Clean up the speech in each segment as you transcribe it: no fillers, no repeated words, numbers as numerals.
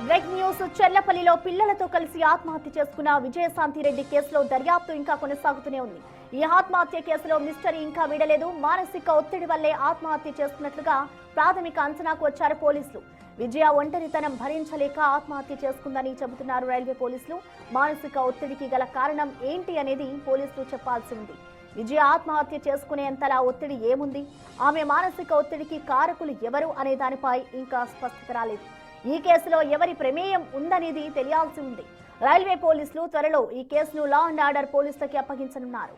Break news. చెర్లపల్లిలో పిల్లలతో కలిసి ఆత్మహత్య చేసుకున్న విజయశాంతిరెడ్డి కేసులో దర్యాప్తు ఇంకా కొనసాగుతూనే ఉంది. ఈ ఆత్మహత్య కేసులో మిస్టరీ ఇంకా వీడలేదు. మానసిక ఒత్తిడి వల్లే ఆత్మహత్య చేసుకున్నట్లుగా ప్రాథమిక అంచనాకు వచ్చారు పోలీసులు. విజయ ఒంటరితనం భరించలేక ఆత్మహత్య చేసుకుందని చెబుతున్నారు రైల్వే పోలీసులు. మానసిక ఒత్తిడికి గల కారణం ఏంటి అనేది పోలీసులు చెప్పాల్సి ఉంది. విజయ ఆత్మహత్య చేసుకునేంతలా ఒత్తిడి ఏముంది, ఆమె మానసిక ఒత్తిడికి కారకులు ఎవరు అనే దానిపై ఇంకా స్పష్టత రాలేదు. ఈ కేసులో ఎవరి ప్రమేయం ఉందనేది తెలియాల్సి ఉంది. రైల్వే పోలీసులు త్వరలో ఈ కేసును లా అండ్ ఆర్డర్ పోలీసులకి అప్పగించనున్నారు.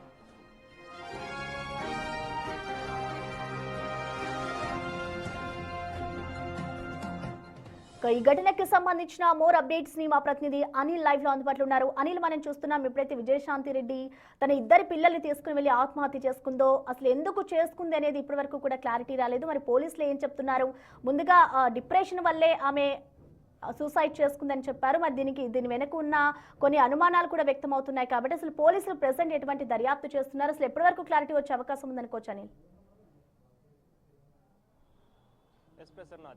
ఈ ఘటనకి సంబంధించిన మోర్ అప్డేట్స్ ని మా ప్రతినిధి అనిల్ లైవ్ లో అందుబాటులో ఉన్నారు. అనిల్, మనం చూస్తున్నాం ఎప్పుడైతే విజయశాంతిరెడ్డి తన ఇద్దరు పిల్లల్ని తీసుకుని వెళ్లి ఆత్మహత్య చేసుకుందో, అసలు ఎందుకు చేసుకుంది అనేది ఇప్పటి వరకు కూడా క్లారిటీ రాలేదు. మరి పోలీసులు ఏం చెప్తున్నారు? ముందుగా డిప్రెషన్ వల్లే ఆమె సూసైడ్ చేసుకుందని చెప్పారు. మరి దీని వెనక ఉన్న కొన్ని అనుమానాలు కూడా వ్యక్తం అవుతున్నాయి. కాబట్టి అసలు పోలీసులు ప్రెసెంట్ ఎటువంటి దర్యాప్తు చేస్తున్నారు, అసలు ఎప్పటి వరకు క్లారిటీ వచ్చే అవకాశం ఉందనుకోవచ్చు అనిల్?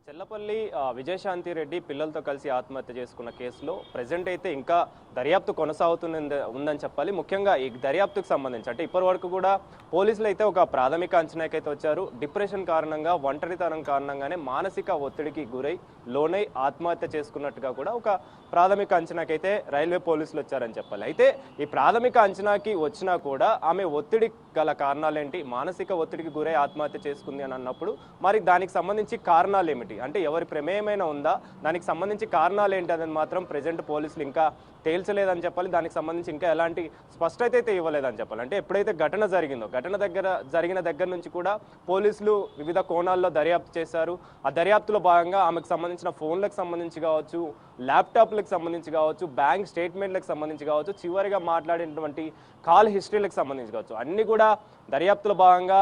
చెల్లపల్లి విజయశాంతిరెడ్డి పిల్లలతో కలిసి ఆత్మహత్య చేసుకున్న కేసులో ప్రెజెంట్ అయితే ఇంకా దర్యాప్తు ఉందని చెప్పాలి. ముఖ్యంగా ఈ దర్యాప్తుకు సంబంధించి అంటే ఇప్పటి వరకు కూడా పోలీసులు అయితే ఒక ప్రాథమిక అంచనాకైతే వచ్చారు. డిప్రెషన్ కారణంగా, ఒంటరితనం కారణంగానే మానసిక ఒత్తిడికి లోనై ఆత్మహత్య చేసుకున్నట్టుగా కూడా ఒక ప్రాథమిక అంచనాకైతే రైల్వే పోలీసులు వచ్చారని చెప్పాలి. అయితే ఈ ప్రాథమిక అంచనాకి వచ్చినా కూడా ఆమె ఒత్తిడి గల కారణాలేంటి, మానసిక ఒత్తిడికి గురై ఆత్మహత్య చేసుకుంది అని అన్నప్పుడు మరి దానికి సంబంధించి కారణాలు ఏమిటి, అంటే ఎవరి ప్రమేయమైనా ఉందా, దానికి సంబంధించి కారణాలు ఏంటి అనేది మాత్రం ప్రెజెంట్ పోలీసులు ఇంకా తేల్చలేదని చెప్పాలి. దానికి సంబంధించి ఇంకా ఎలాంటి స్పష్టత అయితే ఇవ్వలేదని చెప్పాలి. అంటే ఎప్పుడైతే ఘటన జరిగిన దగ్గర నుంచి కూడా పోలీసులు వివిధ కోణాల్లో దర్యాప్తు చేశారు. ఆ దర్యాప్తులో భాగంగా ఆమెకు సంబంధించిన ఫోన్లకు సంబంధించి కావచ్చు, ల్యాప్టాప్లకు సంబంధించి కావచ్చు, బ్యాంక్ స్టేట్మెంట్లకు సంబంధించి కావచ్చు, చివరిగా మాట్లాడినటువంటి కాల్ హిస్టరీలకు సంబంధించి కావచ్చు, అన్ని కూడా దర్యాప్తులో భాగంగా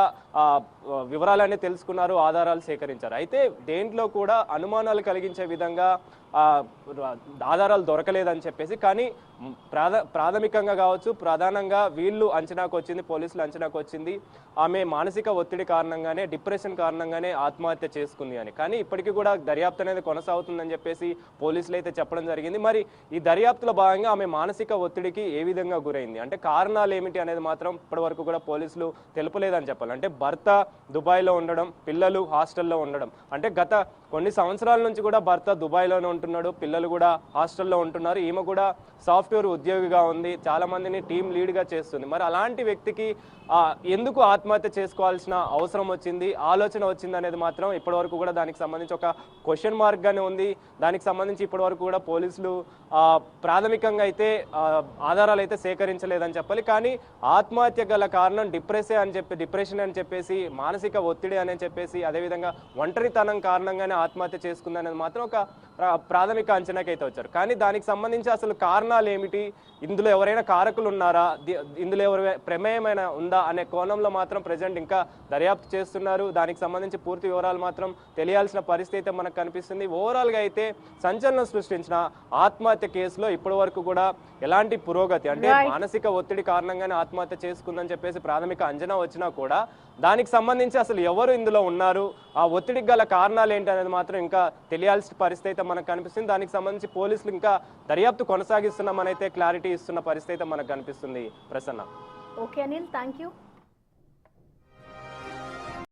వివరాలన్నీ తెలుసుకున్నారు, ఆధారాలు సేకరించారు. అయితే దేంట్లో కూడా అనుమానాలు కలిగించే విధంగా ఆధారాలు దొరకలేదని చెప్పేసి, కానీ ప్రాథమికంగా కావచ్చు, ప్రధానంగా వీళ్ళు అంచనాకు వచ్చింది, పోలీసులు అంచనాకు వచ్చింది ఆమె మానసిక ఒత్తిడి కారణంగానే, డిప్రెషన్ కారణంగానే ఆత్మహత్య చేసుకుంది అని. కానీ ఇప్పటికీ కూడా దర్యాప్తు అనేది కొనసాగుతుందని చెప్పేసి పోలీసులు అయితే చెప్పడం జరిగింది. మరి ఈ దర్యాప్తులో భాగంగా ఆమె మానసిక ఒత్తిడికి ఏ విధంగా గురైంది, అంటే కారణాలు ఏమిటి అనేది మాత్రం ఇప్పటి వరకు కూడా పోలీసులు తెలుపలేదని చెప్పాలి. అంటే భర్త దుబాయ్లో ఉండడం, పిల్లలు హాస్టల్లో ఉండడం, అంటే గత కొన్ని సంవత్సరాల నుంచి కూడా భర్త దుబాయ్లోనే ఉంటున్నాడు, పిల్లలు కూడా హాస్టల్లో ఉంటున్నారు. ఈమె కూడా సాఫ్ట్వేర్ ఉద్యోగిగా ఉంది, చాలా మందిని టీం లీడ్గా చేస్తుంది. మరి అలాంటి వ్యక్తికి ఎందుకు ఆత్మహత్య చేసుకోవాల్సిన అవసరం వచ్చింది, ఆలోచన వచ్చింది అనేది మాత్రం ఇప్పటివరకు కూడా దానికి సంబంధించి ఒక క్వశ్చన్ మార్క్గానే ఉంది. దానికి సంబంధించి ఇప్పటివరకు కూడా పోలీసులు ప్రాథమికంగా అయితే ఆధారాలు అయితే సేకరించలేదని చెప్పాలి. కానీ ఆత్మహత్య గల కారణం డిప్రెషన్ అని చెప్పేసి, మానసిక ఒత్తిడి అని చెప్పేసి, అదేవిధంగా ఒంటరితనం కారణంగానే ఆత్మహత్య చేసుకుంది అనేది మాత్రం ఒక ప్రాథమిక అంచనాకైతే వచ్చారు. కానీ దానికి సంబంధించి అసలు కారణాలు ఏమిటి, ఇందులో ఎవరైనా కారకులు ఉన్నారా, ఇందులో ఎవరి ప్రమేయమైన ఉందా అనే కోణంలో మాత్రం ప్రజెంట్ ఇంకా దర్యాప్తు చేస్తున్నారు. దానికి సంబంధించి పూర్తి వివరాలు మాత్రం తెలియాల్సిన పరిస్థితి అయితే మనకు కనిపిస్తుంది. ఓవరాల్గా అయితే సంచలనం సృష్టించిన ఆత్మహత్య కేసులో ఇప్పటి వరకు కూడా ఎలాంటి పురోగతి, అంటే మానసిక ఒత్తిడి కారణంగానే ఆత్మహత్య చేసుకుందని చెప్పేసి ప్రాథమిక అంచనా వచ్చినా కూడా దానికి సంబంధించి అసలు ఎవరు ఇందులో ఉన్నారు, ఆ ఒత్తిడికి గల కారణాలు ఏంటి అనేది మాత్రం ఇంకా తెలియాల్సిన పరిస్థితి అయితే మనకు కనిపిస్తుంది. దానికి సంబంధించి పోలీసులు ఇంకా దర్యాప్తు కొనసాగిస్తున్నామని అయితే క్లారిటీ ఇస్తున్న పరిస్థితి అయితే మనకు కనిపిస్తుంది. Prasanna. Okay Anil, thank you.